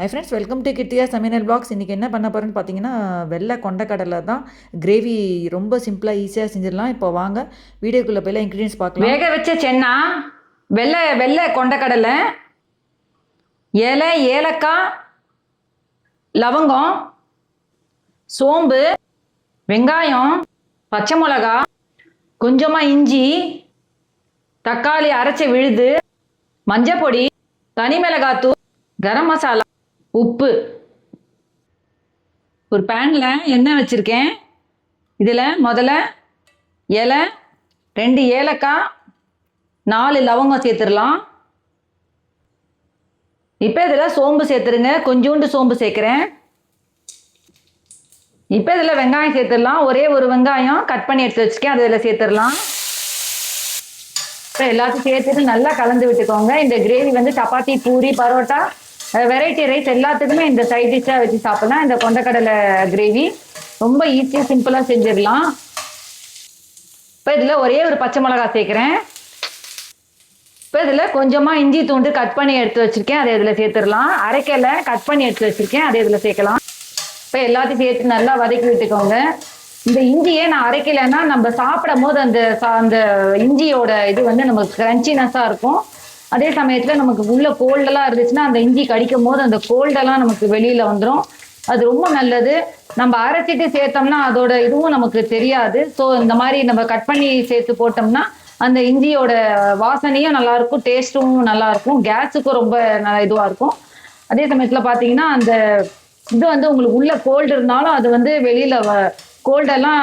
Hi friends, welcome to கிட்டியா சமையல் box. இன்றைக்கி என்ன பண்ண போகிறேன்னு பார்த்தீங்கன்னா, வெள்ளை கொண்டக்கடலை தான் கிரேவி ரொம்ப சிம்பிளாக ஈஸியாக செஞ்சிடலாம். இப்போ வாங்க வீடியோக்குள்ளே போய்லாம் இன்க்ரீடியன்ஸ் பார்க்கலாம். வேக வச்ச சென்னா, வெள்ளை வெள்ளை கொண்டக்கடலை, இலை, ஏலக்காய், லவங்கம், சோம்பு, வெங்காயம், பச்சை மிளகா, கொஞ்சமாக இஞ்சி, தக்காளி அரைச்ச விழுது, மஞ்சப்பொடி, தனி மிளகாத்தூள், கரம் மசாலா, உப்பு. ஒரு பேனில் எண்ணெய் வச்சுருக்கேன். இதில் முதல்ல இலை, 2 ஏலக்காய், 4 லவங்கம் சேர்த்துடலாம். இப்போ இதில் சோம்பு சேர்த்துருங்க. கொஞ்சோண்டு சோம்பு சேர்க்குறேன். இப்போ இதில் வெங்காயம் சேர்த்துடலாம். ஒரே ஒரு வெங்காயம் கட் பண்ணி எடுத்து வச்சுருக்கேன், அது இதில் சேர்த்துடலாம். இப்போ எல்லாத்தையும் சேர்த்துட்டு நல்லா கலந்து விட்டுக்கோங்க. இந்த கிரேவி வந்து சப்பாத்தி, பூரி, பரோட்டா, வெரைட்டி ரைஸ் எல்லாத்துக்குமே இந்த சைட் டிஷ்ஷாக வச்சு சாப்பிட்லாம். இந்த கொண்டக்கடலை கிரேவி ரொம்ப ஈஸியாக சிம்பிளாக செஞ்சிடலாம். இப்போ இதில் ஒரே ஒரு பச்சை மிளகா சேர்க்குறேன். இப்போ இதில் கொஞ்சமாக இஞ்சி தூண்டு கட் பண்ணி எடுத்து வச்சுருக்கேன், அதை இதில் சேர்த்துடலாம். அரைக்கலை கட் பண்ணி எடுத்து வச்சுருக்கேன், அதை இதில் சேர்க்கலாம். இப்போ எல்லாத்தையும் சேர்த்து நல்லா வதக்கி விட்டுக்கோங்க. இந்த இஞ்சியே நான் அரைக்கலைன்னா நம்ம சாப்பிடும் போது அந்த இஞ்சியோட இது வந்து நமக்கு கிரன்ச்சினஸாக இருக்கும். அதே சமயத்தில் நமக்கு உள்ள கோல்டெல்லாம் இருந்துச்சுன்னா அந்த இஞ்சி கடிக்கும் போது அந்த கோல்டெல்லாம் நமக்கு வெளியில் வந்துடும். அது ரொம்ப நல்லது. நம்ம அரைச்சிட்டு சேர்த்தோம்னா அதோட இதுவும் நமக்கு தெரியாது. ஸோ இந்த மாதிரி நம்ம கட் பண்ணி சேர்த்து போட்டோம்னா அந்த இஞ்சியோட வாசனையும் நல்லாயிருக்கும், டேஸ்ட்டும் நல்லாயிருக்கும், கேஸுக்கும் ரொம்ப இதுவாக இருக்கும். அதே சமயத்தில் பார்த்தீங்கன்னா அந்த இது வந்து உங்களுக்கு உள்ள கோல்டு இருந்தாலும் அது வந்து வெளியில் கோல்டெல்லாம்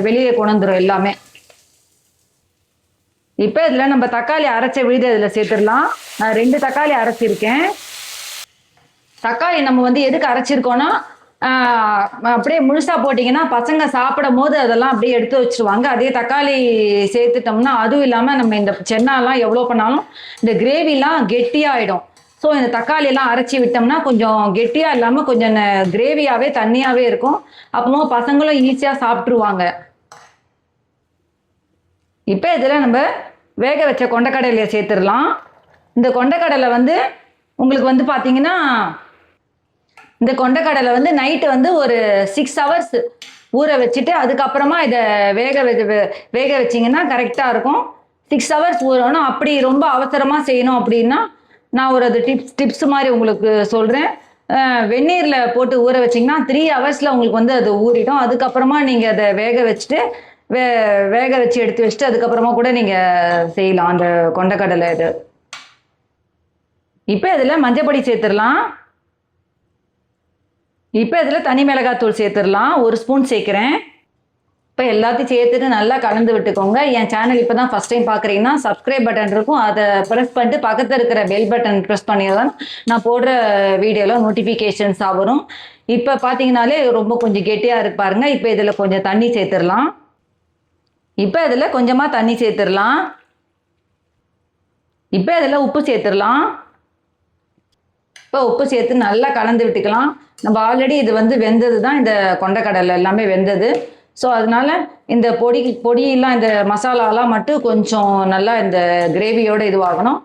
வெளியே கொண்டு வந்துடும் எல்லாமே. இப்போ இதில் நம்ம தக்காளி அரைச்ச விழுது இதில் சேர்த்துடலாம். நான் 2 தக்காளி அரைச்சிருக்கேன். தக்காளி நம்ம வந்து எதுக்கு அரைச்சிருக்கோன்னா, அப்படியே முழுசாக போட்டிங்கன்னா பசங்க சாப்பிடும் போது அதெல்லாம் அப்படியே எடுத்து வச்சுருவாங்க. அதே தக்காளி சேர்த்துட்டோம்னா அதுவும் இல்லாமல் நம்ம இந்த சென்னாலாம் எவ்வளோ பண்ணாலும் இந்த கிரேவிலாம் கெட்டியாகிடும். ஸோ இந்த தக்காளியெல்லாம் அரைச்சி விட்டோம்னா கொஞ்சம் கெட்டியாக இல்லாமல் கொஞ்சம் கிரேவியாகவே தண்ணியாகவே இருக்கும். அப்போ பசங்களும் ஈஸியாக சாப்பிட்ருவாங்க. இப்போ இதில் நம்ம வேக வச்ச கொண்டக்கடலையை சேர்த்துடலாம். இந்த கொண்டக்கடலை வந்து உங்களுக்கு வந்து பார்த்தீங்கன்னா, இந்த கொண்டக்கடலை வந்து நைட்டு வந்து ஒரு 6 ஹவர்ஸ் ஊற வச்சுட்டு அதுக்கப்புறமா இதை வேக வச்சிங்கன்னா கரெக்டாக இருக்கும். 6 ஹவர்ஸ் ஊறணும். அப்படி ரொம்ப அவசரமாக செய்யணும் அப்படின்னா நான் ஒரு அது டிப்ஸ் மாதிரி உங்களுக்கு சொல்கிறேன். வெந்நீரில் போட்டு ஊற வச்சிங்கன்னா 3 ஹவர்ஸில் உங்களுக்கு வந்து அது ஊறிடும். அதுக்கப்புறமா நீங்கள் அதை வேக வச்சுட்டு வேக வச்சு எடுத்து வச்சுட்டு அதுக்கப்புறமா கூட நீங்கள் செய்யலாம் அந்த கொண்டக்கடலை இது. இப்போ இதில் மஞ்சப்பொடி சேர்த்துடலாம். இப்போ இதில் தனி மிளகாத்தூள் சேர்த்துடலாம். 1 ஸ்பூன் சேர்க்குறேன். இப்போ எல்லாத்தையும் சேர்த்துட்டு நல்லா கலந்து விட்டுக்கோங்க. என் சேனல் இப்போ தான் ஃபஸ்ட் டைம் பார்க்குறீங்கன்னா சப்ஸ்கிரைப் பட்டன் இருக்கும், அதை ப்ரெஸ் பண்ணிட்டு பக்கத்தில் இருக்கிற பெல் பட்டன் ப்ரெஸ் பண்ணிடலாம். நான் போடுற வீடியோவில் நோட்டிஃபிகேஷன்ஸாக வரும். இப்போ பார்த்தீங்கனாலே ரொம்ப கொஞ்சம் கெட்டியாக இருக்கு பாருங்கள். இப்போ இதில் கொஞ்சம் தண்ணி சேர்த்துடலாம். இப்போ இதில் கொஞ்சமாக தண்ணி சேர்த்துடலாம். இப்போ இதில் உப்பு சேர்த்துடலாம். இப்போ உப்பு சேர்த்து நல்லா கலந்து விட்டுக்கலாம். நம்ம ஆல்ரெடி இது வந்து வெந்தது தான், இந்த கொண்டக்கடலை எல்லாமே வெந்தது. ஸோ அதனால் இந்த பொடியெல்லாம் இந்த மசாலாலாம் மட்டும் கொஞ்சம் நல்லா இந்த கிரேவியோடு இதுவாகணும்.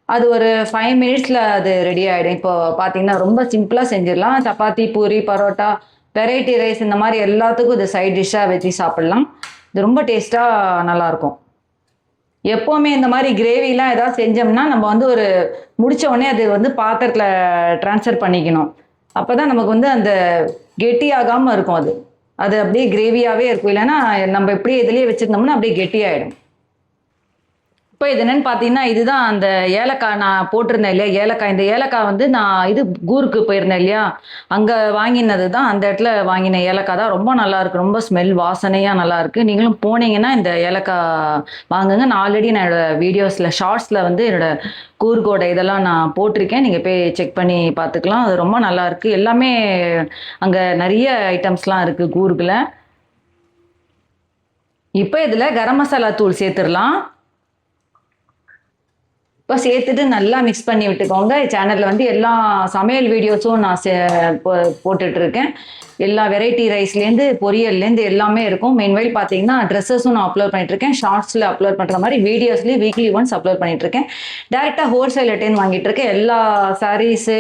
அது ஒரு 5 மினிட்ஸில் அது ரெடி ஆகிடும். இப்போ பார்த்தீங்கன்னா ரொம்ப சிம்பிளாக செஞ்சிடலாம். சப்பாத்தி, பூரி, பரோட்டா, வெரைட்டி ரைஸ் இந்த மாதிரி எல்லாத்துக்கும் இது சைட் டிஷ்ஷாக வச்சு சாப்பிட்லாம். இது ரொம்ப டேஸ்ட்டாக நல்லாயிருக்கும். எப்போவுமே இந்த மாதிரி கிரேவிலாம் ஏதாவது செஞ்சோம்னா நம்ம வந்து ஒரு முடித்த உடனே அது வந்து பாத்திரத்தில் ட்ரான்ஸ்ஃபர் பண்ணிக்கணும். அப்போ தான் நமக்கு வந்து அந்த கெட்டியாகாமல் இருக்கும். அது அப்படியே கிரேவியாகவே இருக்கும். இல்லைன்னா நம்ம எப்படியே இதுலேயே வச்சுருந்தோம்னா அப்படியே கெட்டியாகிடும். இப்போ இது என்னென்னு பார்த்தீங்கன்னா, இதுதான் அந்த ஏலக்காய் நான் போட்டிருந்தேன் இல்லையா, ஏலக்காய். இந்த ஏலக்காய் வந்து நான் இது கூருக்கு போயிருந்தேன் இல்லையா, அங்கே வாங்கினது தான். அந்த இடத்துல வாங்கின ஏலக்காய் தான். ரொம்ப நல்லாயிருக்கு, ரொம்ப ஸ்மெல் வாசனையாக நல்லாயிருக்கு. நீங்களும் போனீங்கன்னா இந்த ஏலக்காய் வாங்குங்க. நான் ஆல்ரெடி நான் என்னோடய வீடியோஸில் ஷார்ட்ஸில் வந்து என்னோடய கூர்க்கோட இதெல்லாம் நான் போட்டிருக்கேன். நீங்கள் போய் செக் பண்ணி பார்த்துக்கலாம். அது ரொம்ப நல்லாயிருக்கு. எல்லாமே அங்கே நிறைய ஐட்டம்ஸ்லாம் இருக்குது கூர்க்கில். இப்போ இதில் கரம் மசாலா தூள் சேர்த்துடலாம். இப்போ சேர்த்துட்டு நல்லா மிக்ஸ் பண்ணி விட்டுக்கோங்க. சேனலில் வந்து எல்லா சமையல் வீடியோஸும் நான் போட்டுட்ருக்கேன். எல்லா வெரைட்டி ரைஸ்லேருந்து பொரியல்லேருந்து எல்லாமே இருக்கும். மெயின்வைல் பார்த்தீங்கன்னா ட்ரெஸ்ஸஸும் நான் அப்லோட் பண்ணிகிட்ருக்கேன். ஷார்ட்ஸில் அப்லோட் பண்ணுற மாதிரி வீடியோஸ்லேயும் வீக்லி ஒன்ஸ் அப்லோட் பண்ணிகிட்ருக்கேன். டேரெக்டாக ஹோல்சேல் ரிட்டைன் வாங்கிட்டுருக்கேன். எல்லா saris,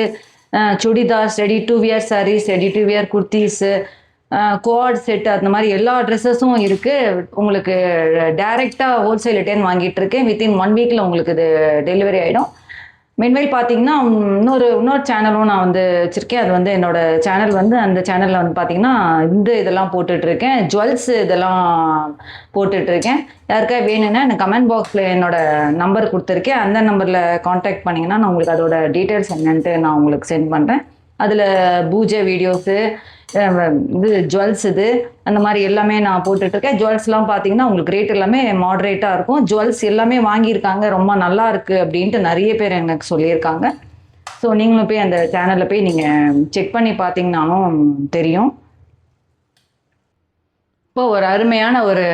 chudidars, ready to wear saris, ready to wear kurtis, co ord set அந்த மாதிரி எல்லா ட்ரெஸ்ஸஸும் இருக்குது. உங்களுக்கு டைரெக்டாக ஹோல்சேல் ரிட்டர்ன் வாங்கிட்டு இருக்கேன். வித்தின் 1 வீக்கில் உங்களுக்கு இது டெலிவரி ஆகிடும். மென்வைல் பார்த்தீங்கன்னா இன்னொரு சேனலும் நான் வந்து வச்சுருக்கேன். அது வந்து என்னோட சேனல் வந்து அந்த சேனலில் வந்து பார்த்தீங்கன்னா இதெல்லாம் போட்டுட்ருக்கேன். ஜுவல்ஸ் இதெல்லாம் போட்டுட்ருக்கேன். யாருக்கா வேணும்னா எனக்கு கமெண்ட் பாக்ஸில் என்னோட நம்பர் கொடுத்துருக்கேன். அந்த நம்பரில் காண்டாக்ட் பண்ணிங்கன்னா நான் உங்களுக்கு அதோட டீட்டெயில்ஸ் என்னன்ட்டு நான் உங்களுக்கு சென்ட் பண்ணுறேன். அதில் பூஜை வீடியோஸு, இது ஜுவல்ஸ் அந்த மாதிரி எல்லாமே நான் போட்டுட்ருக்கேன். ஜுவல்ஸ்லாம் பார்த்தீங்கன்னா உங்களுக்கு ரேட் எல்லாமே மாட்ரேட்டாக இருக்கும். ஜுவல்ஸ் எல்லாமே வாங்கியிருக்காங்க, ரொம்ப நல்லா இருக்குது அப்படின்ட்டு நிறைய பேர் எனக்கு சொல்லியிருக்காங்க. ஸோ நீங்களும் போய் அந்த சேனலில் போய் நீங்கள் செக் பண்ணி பார்த்தீங்கன்னாலும் தெரியும். இப்போ ஒரு அருமையான ஒரு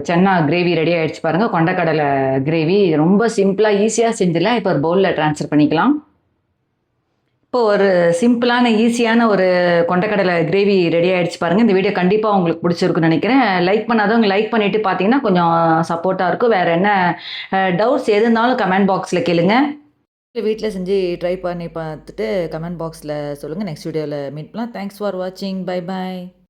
சென்னா கிரேவி ரெடி ஆகிடுச்சு பாருங்கள். கொண்டக்கடலை கிரேவி ரொம்ப சிம்பிளாக ஈஸியாக செஞ்சிடலாம். இப்போ ஒரு பவுலில் ட்ரான்ஸ்ஃபர் பண்ணிக்கலாம். இப்போ ஒரு சிம்பிளான ஈஸியான ஒரு கொண்டக்கடலை கிரேவி ரெடி ஆகிடுச்சு பாருங்கள். இந்த வீடியோ கண்டிப்பாக உங்களுக்கு பிடிச்சிருக்குன்னு நினைக்கிறேன். லைக் பண்ணாதவங்க லைக் பண்ணிவிட்டு பார்த்தீங்கன்னா கொஞ்சம் சப்போர்ட்டாக இருக்கும். வேறு என்ன டவுட்ஸ் எது இருந்தாலும் கமெண்ட் பாக்ஸில் கேளுங்க. வீட்டில் செஞ்சு ட்ரை பண்ணி பார்த்துட்டு கமெண்ட் பாக்ஸில் சொல்லுங்கள். நெக்ஸ்ட் வீடியோவில் மீட் பண்ணலாம். தேங்க்ஸ் ஃபார் வாட்சிங். Bye bye.